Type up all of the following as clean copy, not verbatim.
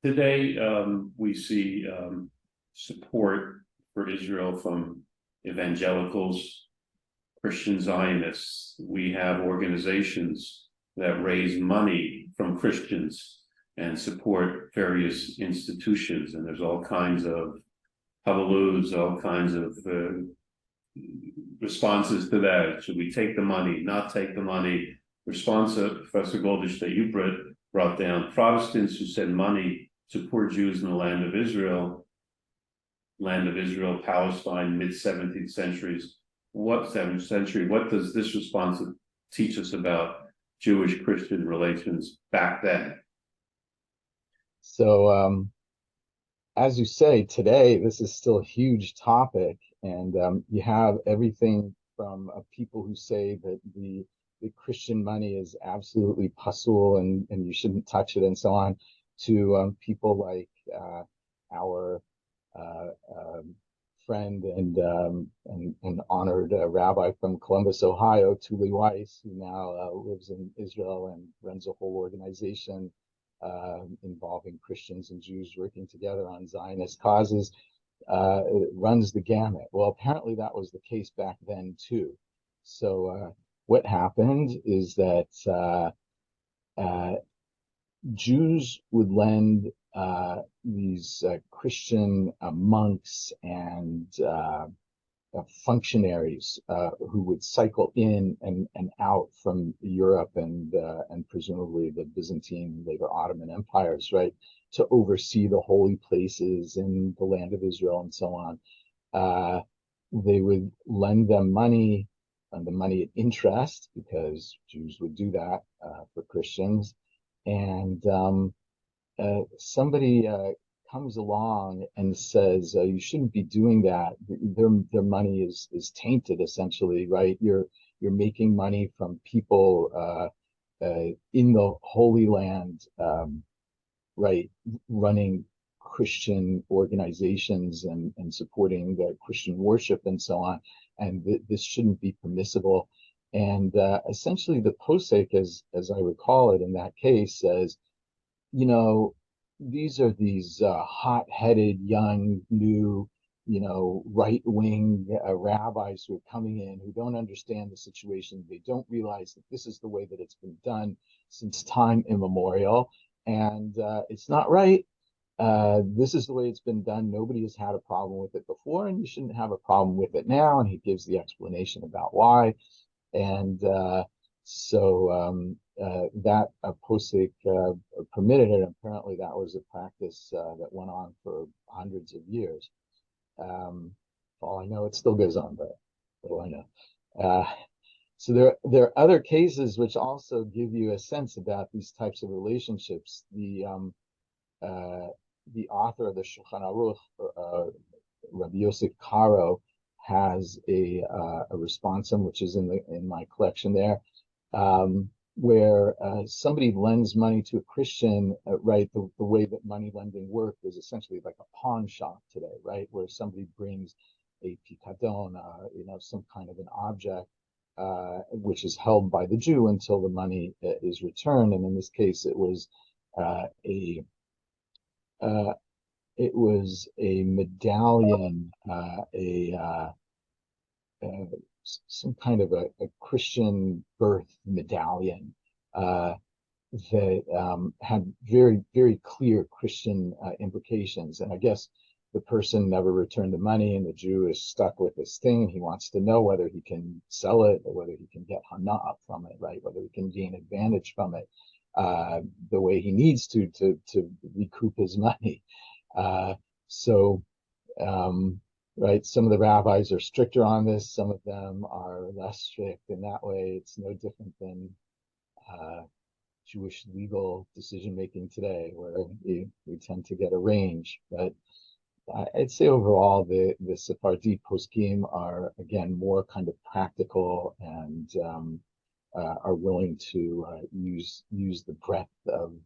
Today, we see support for Israel from evangelicals, Christian Zionists. We have organizations that raise money from Christians and support various institutions, and there's all kinds of hullabaloo's, all kinds of responses to that. Should we take the money, not take the money? Responsa, Professor Goldish, that you brought down, Protestants who send money to poor Jews in the land of Israel, Palestine, mid-17th centuries. What 7th century? What does this response teach us about Jewish-Christian relations back then? So, as you say, today, this is still a huge topic, and you have everything from people who say that the Christian money is absolutely pasul and you shouldn't touch it and so on, to people like our friend and honored rabbi from Columbus, Ohio, Tuli Weiss, who now lives in Israel and runs a whole organization involving Christians and Jews working together on Zionist causes. It runs the gamut. Well, apparently that was the case back then too. So what happened is that Jews would lend these Christian monks and functionaries who would cycle in and out from Europe and presumably the Byzantine, later Ottoman empires, right, to oversee the holy places in the land of Israel and so on. They would lend them money, and the money at interest, because Jews would do that for Christians. And somebody comes along and says, you shouldn't be doing that. Their money is tainted, essentially, right? You're making money from people in the Holy Land, right, running Christian organizations and supporting the Christian worship and so on. And this shouldn't be permissible. And essentially the posek, as I recall it in that case, says, you know, these are these hot-headed, young, new, right-wing rabbis who are coming in, who don't understand the situation. They don't realize that this is the way that it's been done since time immemorial, and it's not right. This is the way it's been done. Nobody has had a problem with it before, and you shouldn't have a problem with it now. And he gives the explanation about why. And so that posek permitted it. Apparently, that was a practice that went on for hundreds of years. For all I know, it still goes on, but what do I know? So there are other cases which also give you a sense about these types of relationships. The author of the Shulchan Aruch, Rabbi Yosef Karo, has a responsa, which is in my collection there, where somebody lends money to a Christian, right? The way that money lending worked is essentially like a pawn shop today, right? Where somebody brings a pikadon, some kind of an object, which is held by the Jew until the money is returned. And in this case, it was a medallion, some kind of a Christian birth medallion that had very, very clear Christian implications. And I guess the person never returned the money, and the Jew is stuck with this thing. He wants to know whether he can sell it or whether he can get hana from it, right? Whether he can gain advantage from it the way he needs to recoup his money. Right, some of the rabbis are stricter on this, some of them are less strict. In that way, it's no different than Jewish legal decision-making today, where we tend to get a range. But I'd say overall, the Sephardi poskim are, again, more kind of practical and are willing to use the breadth of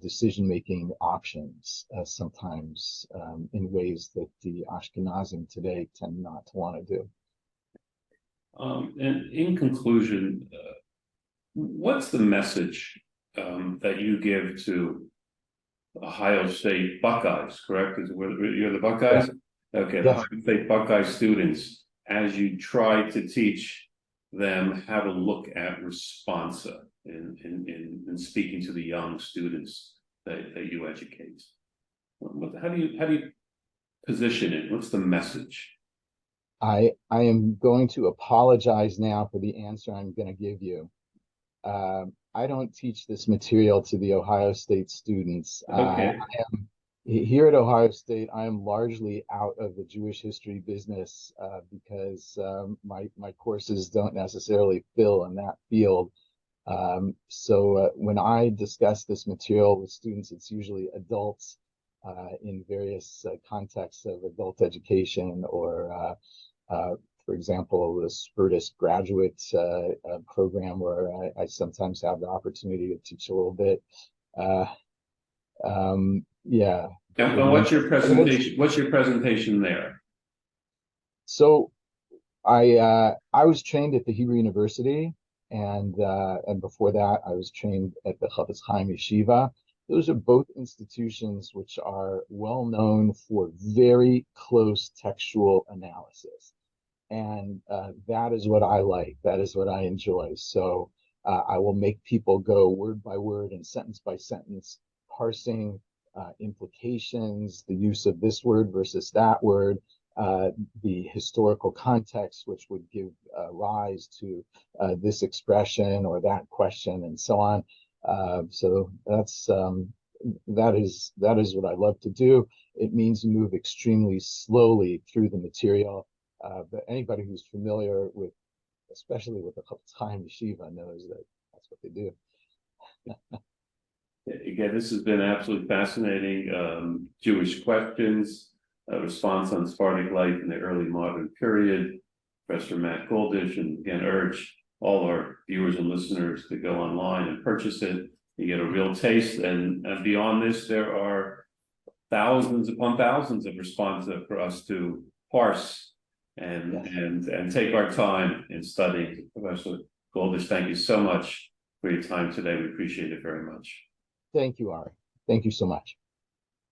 decision-making options, sometimes in ways that the Ashkenazim today tend not to want to do. And in conclusion, what's the message that you give to Ohio State Buckeyes, correct? You're the Buckeyes? Okay, the Yes. Ohio State Buckeye students, as you try to teach them how to look at responsa in speaking to the young students that you educate. How do you position it? What's the message? I am going to apologize now for the answer I'm going to give you. I don't teach this material to the Ohio State students. Okay. Here at Ohio State, I am largely out of the Jewish history business because my courses don't necessarily fill in that field. So when I discuss this material with students, it's usually adults in various contexts of adult education or for example, the Sephardic graduate program where I sometimes have the opportunity to teach a little bit. Yeah. And what's your presentation? What's your presentation there? So I was trained at the Hebrew University, and before that I was trained at the Chofetz Chaim Yeshiva. Those are both institutions which are well known for very close textual analysis. And that is what I like. That is what I enjoy. So I will make people go word by word and sentence by sentence, parsing implications, the use of this word versus that word, the historical context, which would give rise to this expression or that question, and so on. So that is what I love to do. It means move extremely slowly through the material. But anybody who's familiar with, especially with the Chofetz Chaim Yeshiva, knows that that's what they do. Again, this has been absolutely fascinating. Jewish questions, response on Sephardic life in the early modern period. Professor Matt Goldish, and again, urge all our viewers and listeners to go online and purchase it. You get a real taste, and beyond this, there are thousands upon thousands of responsa for us to parse and take our time in studying. Professor Goldish, thank you so much for your time today. We appreciate it very much. Thank you, Ari. Thank you so much.